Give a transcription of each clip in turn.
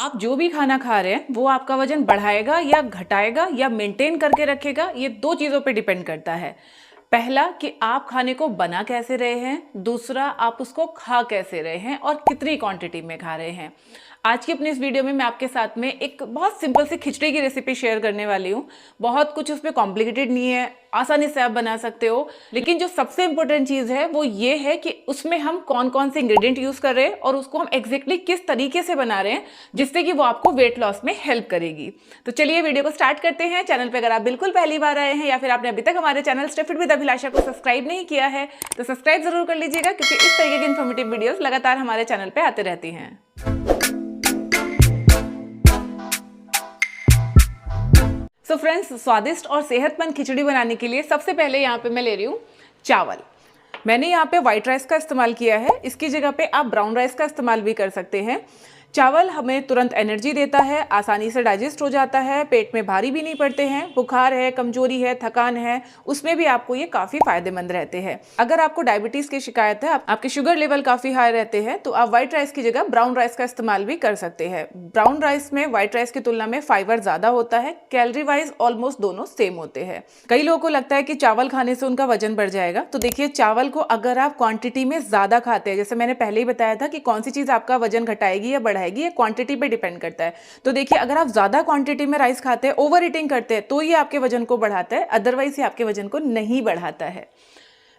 आप जो भी खाना खा रहे हैं वो आपका वजन बढ़ाएगा या घटाएगा या मेंटेन करके रखेगा, ये दो चीज़ों पे डिपेंड करता है। पहला कि आप खाने को बना कैसे रहे हैं, दूसरा आप उसको खा कैसे रहे हैं और कितनी क्वांटिटी में खा रहे हैं। आज की अपनी इस वीडियो में मैं आपके साथ में एक बहुत सिंपल सी खिचड़ी की रेसिपी शेयर करने वाली हूँ। बहुत कुछ उसमें कॉम्प्लिकेटेड नहीं है, आसानी से आप बना सकते हो। लेकिन जो सबसे इंपॉर्टेंट चीज़ है वो ये है कि उसमें हम कौन कौन से इंग्रेडिएंट यूज़ कर रहे हैं और उसको हम एग्जैक्टली किस तरीके से बना रहे हैं जिससे कि वो आपको वेट लॉस में हेल्प करेगी। तो चलिए वीडियो को स्टार्ट करते हैं। चैनल पर अगर आप बिल्कुल पहली बार आए हैं या फिर आपने अभी तक हमारे चैनल स्टे फिट विद अभिलाषा को सब्सक्राइब नहीं किया है तो सब्सक्राइब जरूर कर लीजिएगा, क्योंकि इस तरीके की इन्फॉर्मेटिव वीडियोस लगातार हमारे चैनल पे आते रहती हैं। सो फ्रेंड्स, स्वादिष्ट और सेहतमंद खिचड़ी बनाने के लिए सबसे पहले यहाँ पे मैं ले रही हूँ चावल। मैंने यहाँ पे व्हाइट राइस का इस्तेमाल किया है, इसकी जगह पे आप ब्राउन राइस का इस्तेमाल भी कर सकते हैं। चावल हमें तुरंत एनर्जी देता है, आसानी से डाइजेस्ट हो जाता है, पेट में भारी भी नहीं पड़ते हैं। बुखार है, कमजोरी है, थकान है, उसमें भी आपको ये काफ़ी फायदेमंद रहते हैं। अगर आपको डायबिटीज़ की शिकायत है, आपके शुगर लेवल काफ़ी हाई रहते हैं, तो आप व्हाइट राइस की जगह ब्राउन राइस का इस्तेमाल भी कर सकते हैं। ब्राउन राइस में व्हाइट राइस की तुलना में फाइबर ज़्यादा होता है, कैलोरी वाइज ऑलमोस्ट दोनों सेम होते हैं। कई लोगों को लगता है कि चावल खाने से उनका वजन बढ़ जाएगा, तो देखिए चावल को अगर आप क्वांटिटी में ज़्यादा खाते हैं, जैसे मैंने पहले ही बताया था कि कौन सी चीज़ आपका वजन घटाएगी या बढ़ाएगी, ये क्वांटिटी पे डिपेंड करता है। तो देखिए अगर आप ज्यादा क्वांटिटी में राइस खाते हैं, ओवर ईटिंग करते हैं, तो ये आपके वजन को बढ़ाता है, अदरवाइज ये आपके वजन को नहीं बढ़ाता है।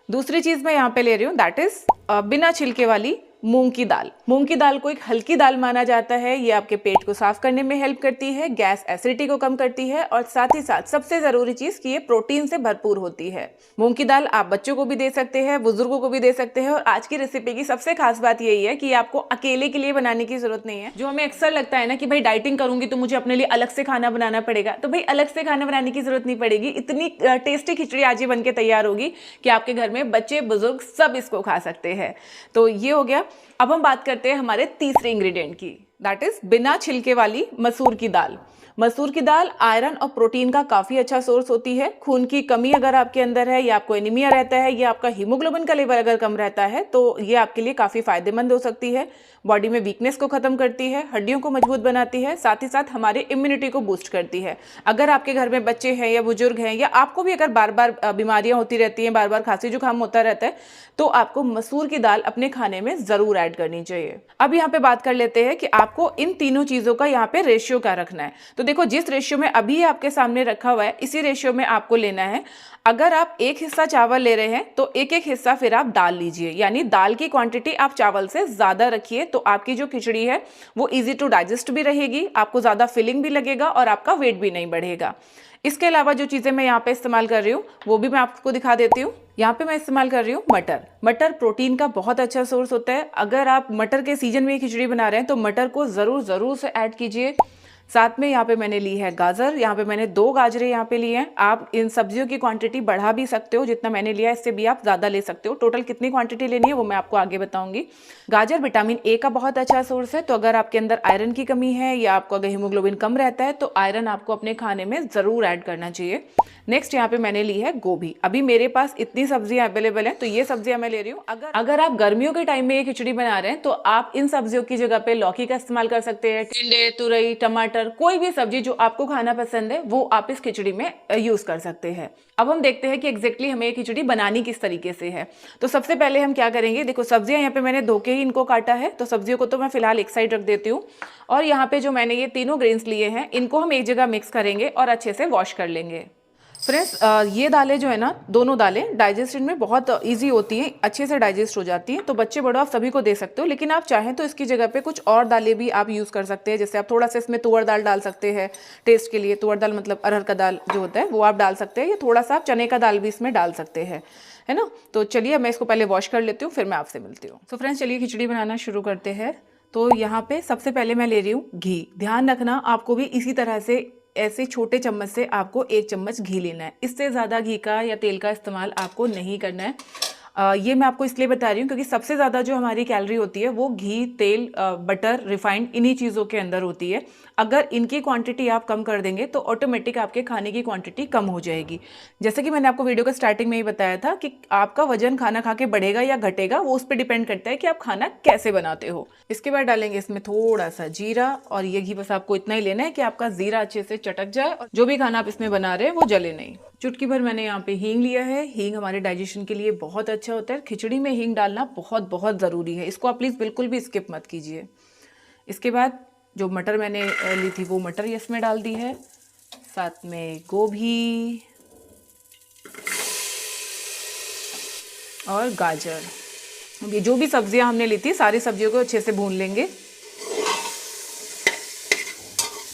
दूसरी चीज मैं यहाँ पे ले रही हूँ, दैट इज बिना छिलके वाली मूंग की दाल। मूंग की दाल को एक हल्की दाल माना जाता है। ये आपके पेट को साफ करने में हेल्प करती है, गैस एसिडिटी को कम करती है और साथ ही साथ सबसे जरूरी चीज कि ये प्रोटीन से भरपूर होती है। मूंग की दाल आप बच्चों को भी दे सकते हैं, बुजुर्गों को भी दे सकते हैं। और आज की रेसिपी की सबसे खास बात यही है कि आपको अकेले के लिए बनाने की जरूरत नहीं है। जो हमें अक्सर लगता है ना कि भाई डाइटिंग करूंगी तो मुझे अपने लिए अलग से खाना बनाना पड़ेगा, तो भाई अलग से खाना बनाने की जरूरत नहीं पड़ेगी। इतनी टेस्टी खिचड़ी आज ही बन के तैयार होगी कि आपके घर में बच्चे बुजुर्ग सब इसको खा सकते हैं। तो ये हो गया। अब हम बात करते हैं हमारे तीसरे इंग्रेडिएंट की, दैट इज बिना छिलके वाली मसूर की दाल। मसूर की दाल आयरन और प्रोटीन का काफ़ी अच्छा सोर्स होती है। खून की कमी अगर आपके अंदर है या आपको एनीमिया रहता है या आपका हीमोग्लोबिन का लेवल अगर कम रहता है तो ये आपके लिए काफ़ी फायदेमंद हो सकती है। बॉडी में वीकनेस को खत्म करती है, हड्डियों को मजबूत बनाती है, साथ ही साथ हमारे इम्यूनिटी को बूस्ट करती है। अगर आपके घर में बच्चे हैं या बुजुर्ग हैं या आपको भी अगर बार बार बीमारियां होती रहती हैं, बार बार खांसी जुकाम होता रहता है, तो आपको मसूर की दाल अपने खाने में ज़रूर ऐड करनी चाहिए। अब यहाँ पे बात कर लेते हैं कि आपको इन तीनों चीज़ों का यहाँ पे रेशियो क्या रखना है। तो देखो जिस रेशियो में अभी आपके सामने रखा हुआ है, इसी रेशियो में आपको लेना है। अगर आप एक हिस्सा चावल ले रहे हैं तो एक एक हिस्सा फिर आप दाल लीजिए, यानी दाल की क्वांटिटी आप चावल से ज़्यादा रखिए, तो आपकी जो खिचड़ी है वो इजी टू डाइजेस्ट भी रहेगी, आपको ज़्यादा फिलिंग भी लगेगा और आपका वेट भी नहीं बढ़ेगा। इसके अलावा जो चीज़ें मैं यहाँ पे इस्तेमाल कर रही हूँ वो भी मैं आपको दिखा देती हूँ। यहाँ पे मैं इस्तेमाल कर रही हूँ मटर। मटर प्रोटीन का बहुत अच्छा सोर्स होता है। अगर आप मटर के सीजन में खिचड़ी बना रहे हैं तो मटर को ज़रूर से ऐड कीजिए। साथ में यहाँ पे मैंने ली है गाजर, यहाँ पे मैंने 2 गाजरें यहाँ पे लिए हैं। आप इन सब्जियों की क्वांटिटी बढ़ा भी सकते हो, जितना मैंने लिया इससे भी आप ज़्यादा ले सकते हो। टोटल कितनी क्वांटिटी लेनी है वो मैं आपको आगे बताऊंगी। गाजर विटामिन ए का बहुत अच्छा सोर्स है, तो अगर आपके अंदर आयरन की कमी है या आपको अगर हीमोग्लोबिन कम रहता है तो आयरन आपको अपने खाने में ज़रूर ऐड करना चाहिए। नेक्स्ट यहाँ पे मैंने ली है गोभी। अभी मेरे पास इतनी सब्जियां अवेलेबल हैं तो ये सब्जियां मैं ले रही हूँ। अगर आप गर्मियों के टाइम में ये खिचड़ी बना रहे हैं तो आप इन सब्जियों की जगह पे लौकी का इस्तेमाल कर सकते हैं, टिंडे, तुरई, टमाटर, कोई भी सब्जी जो आपको खाना पसंद है वो आप इस खिचड़ी में यूज कर सकते हैं। अब हम देखते हैं कि एग्जैक्टली हमें ये खिचड़ी बनानी किस तरीके से है। तो सबसे पहले हम क्या करेंगे, देखो सब्जियां यहाँ पे मैंने धो के ही इनको काटा है, तो सब्जियों को तो मैं फिलहाल एक साइड रख देती हूँ। और यहाँ पे जो मैंने ये तीनों ग्रेन्स लिए हैं इनको हम एक जगह मिक्स करेंगे और अच्छे से वॉश कर लेंगे। फ्रेंड्स, ये दालें जो है ना, दोनों दालें डाइजेशन में बहुत इजी होती हैं, अच्छे से डाइजेस्ट हो जाती हैं, तो बच्चे बड़ों आप सभी को दे सकते हो। लेकिन आप चाहें तो इसकी जगह पे कुछ और दालें भी आप यूज़ कर सकते हैं। जैसे आप थोड़ा सा इसमें तुअर दाल डाल सकते हैं टेस्ट के लिए। तुअर दाल मतलब अरहर का दाल जो होता है वो आप डाल सकते हैं, या थोड़ा सा आप चने का दाल भी इसमें डाल सकते हैं, है ना। तो चलिए मैं इसको पहले वॉश कर लेती हूँ, फिर मैं आपसे मिलती हूँ। तो फ्रेंड्स चलिए खिचड़ी बनाना शुरू करते हैं। तो यहाँ पे सबसे पहले मैं ले रही हूँ घी। ध्यान रखना आपको भी इसी तरह से ऐसे छोटे चम्मच से आपको 1 चम्मच घी लेना है। इससे ज़्यादा घी का या तेल का इस्तेमाल आपको नहीं करना है। ये मैं आपको इसलिए बता रही हूँ क्योंकि सबसे ज़्यादा जो हमारी कैलोरी होती है वो घी, तेल, बटर, रिफाइंड इन्हीं चीज़ों के अंदर होती है। अगर इनकी क्वांटिटी आप कम कर देंगे तो ऑटोमेटिक आपके खाने की क्वांटिटी कम हो जाएगी। जैसे कि मैंने आपको वीडियो के स्टार्टिंग में ही बताया था कि आपका वजन खाना खा के बढ़ेगा या घटेगा वो उस पर डिपेंड करता है कि आप खाना कैसे बनाते हो। इसके बाद डालेंगे इसमें थोड़ा सा जीरा, और ये घी बस आपको इतना ही लेना है कि आपका जीरा अच्छे से चटक जाए और जो भी खाना आप इसमें बना रहे हैं वो जले नहीं। चुटकी भर मैंने यहाँ पे हींग लिया है। हींग हमारे डाइजेशन के लिए बहुत अच्छा होता है। खिचड़ी में हींग डालना बहुत बहुत ज़रूरी है, इसको आप प्लीज़ बिल्कुल भी स्किप मत कीजिए। इसके बाद जो मटर मैंने ली थी वो मटर इसमें डाल दी है, साथ में गोभी और गाजर। ये जो भी सब्जियां हमने ली थी सारी सब्जियों को अच्छे से भून लेंगे।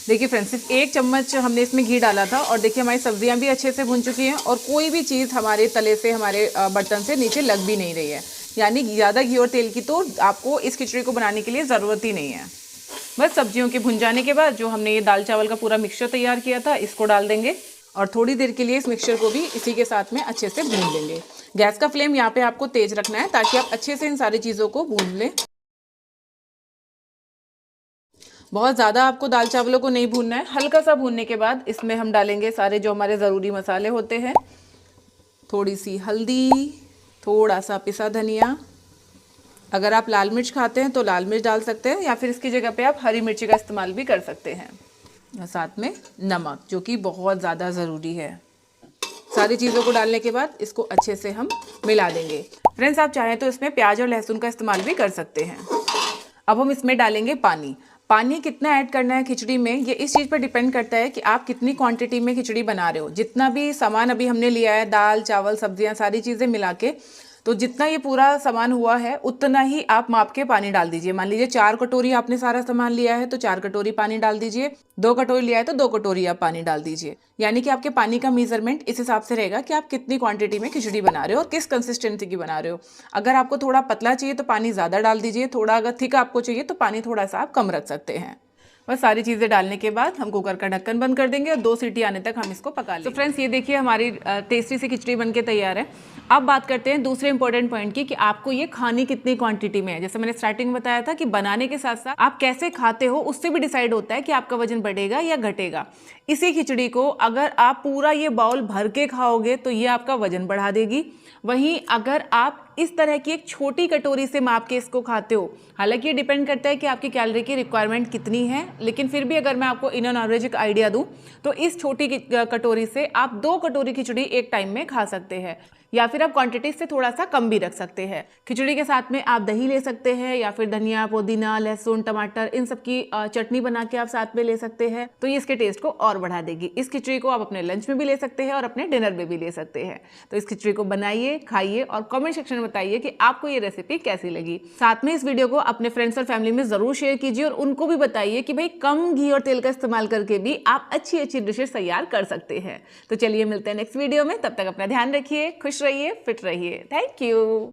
देखिए फ्रेंड्स, सिर्फ 1 चम्मच हमने इसमें घी डाला था और देखिए हमारी सब्जियां भी अच्छे से भून चुकी हैं और कोई भी चीज़ हमारे तले से, हमारे बर्तन से नीचे लग भी नहीं रही है। यानी ज़्यादा घी और तेल की तो आपको इस खिचड़ी को बनाने के लिए ज़रूरत ही नहीं है। बस सब्जियों के भुन जाने के बाद जो हमने ये दाल चावल का पूरा मिक्सचर तैयार किया था इसको डाल देंगे और थोड़ी देर के लिए इस मिक्सचर को भी इसी के साथ में अच्छे से भून लेंगे। गैस का फ्लेम यहाँ पे आपको तेज रखना है ताकि आप अच्छे से इन सारी चीज़ों को भून लें। बहुत ज़्यादा आपको दाल चावलों को नहीं भूनना है, हल्का सा भूनने के बाद इसमें हम डालेंगे सारे जो हमारे ज़रूरी मसाले होते हैं। थोड़ी सी हल्दी, थोड़ा सा पिसा धनिया, अगर आप लाल मिर्च खाते हैं तो लाल मिर्च डाल सकते हैं या फिर इसकी जगह पे आप हरी मिर्ची का इस्तेमाल भी कर सकते हैं। और साथ में नमक, जो कि बहुत ज़्यादा ज़रूरी है। सारी चीज़ों को डालने के बाद इसको अच्छे से हम मिला देंगे। फ्रेंड्स, आप चाहें तो इसमें प्याज और लहसुन का इस्तेमाल भी कर सकते हैं। अब हम इसमें डालेंगे पानी। पानी कितना ऐड करना है खिचड़ी में, ये इस चीज़ पर डिपेंड करता है कि आप कितनी क्वांटिटी में खिचड़ी बना रहे हो। जितना भी सामान अभी हमने लिया है, दाल चावल सब्जियां सारी चीज़ें मिला के, तो जितना ये पूरा सामान हुआ है उतना ही आप माप के पानी डाल दीजिए। मान लीजिए 4 कटोरी आपने सारा सामान लिया है तो 4 कटोरी पानी डाल दीजिए। 2 कटोरी लिया है तो 2 कटोरी आप पानी डाल दीजिए। यानी कि आपके पानी का मेजरमेंट इस हिसाब से रहेगा कि आप कितनी क्वांटिटी में खिचड़ी बना रहे हो और किस कंसिस्टेंसी की बना रहे हो। अगर आपको थोड़ा पतला चाहिए तो पानी ज़्यादा डाल दीजिए, थोड़ा अगर थिक आपको चाहिए तो पानी थोड़ा सा आप कम रख सकते हैं। बस सारी चीज़ें डालने के बाद हम कुकर का ढक्कन बंद कर देंगे और 2 सीटी आने तक हम इसको पका लेंगे। तो फ्रेंड्स, ये देखिए हमारी टेस्टी सी खिचड़ी बनके तैयार है। अब बात करते हैं दूसरे इंपॉर्टेंट पॉइंट की कि आपको ये खानी कितनी क्वांटिटी में है। जैसे मैंने स्टार्टिंग में बताया था कि बनाने के साथ साथ आप कैसे खाते हो उससे भी डिसाइड होता है कि आपका वजन बढ़ेगा या घटेगा। इसी खिचड़ी को अगर आप पूरा ये बाउल भर के खाओगे तो ये आपका वजन बढ़ा देगी। वहीं अगर आप इस तरह की एक छोटी कटोरी से माप के इसको खाते हो, हालांकि ये डिपेंड करता है कि आपकी कैलोरी की रिक्वायरमेंट कितनी है, लेकिन फिर भी अगर मैं आपको इन एन एवरेज एक आइडिया दूं तो इस छोटी कटोरी से आप 2 कटोरी खिचड़ी एक टाइम में खा सकते हैं, या फिर आप क्वांटिटी से थोड़ा सा कम भी रख सकते हैं। खिचड़ी के साथ में आप दही ले सकते हैं या फिर धनिया, पुदीना, लहसुन, टमाटर इन सब की चटनी बना के आप साथ में ले सकते हैं, तो ये इसके टेस्ट को और बढ़ा देगी। इस खिचड़ी को आप अपने लंच में भी ले सकते हैं और अपने डिनर में भी ले सकते हैं। तो इस खिचड़ी को बनाइए, खाइए और कमेंट सेक्शन में बताइए कि आपको ये रेसिपी कैसी लगी। साथ में इस वीडियो को अपने फ्रेंड्स और फैमिली में जरूर शेयर कीजिए और उनको भी बताइए कि भाई कम घी और तेल का इस्तेमाल करके भी आप अच्छी अच्छी डिशेस तैयार कर सकते हैं। तो चलिए मिलते हैं नेक्स्ट वीडियो में, तब तक अपना ध्यान रखिए, खुश रहिए, फिट रहिए। Thank you.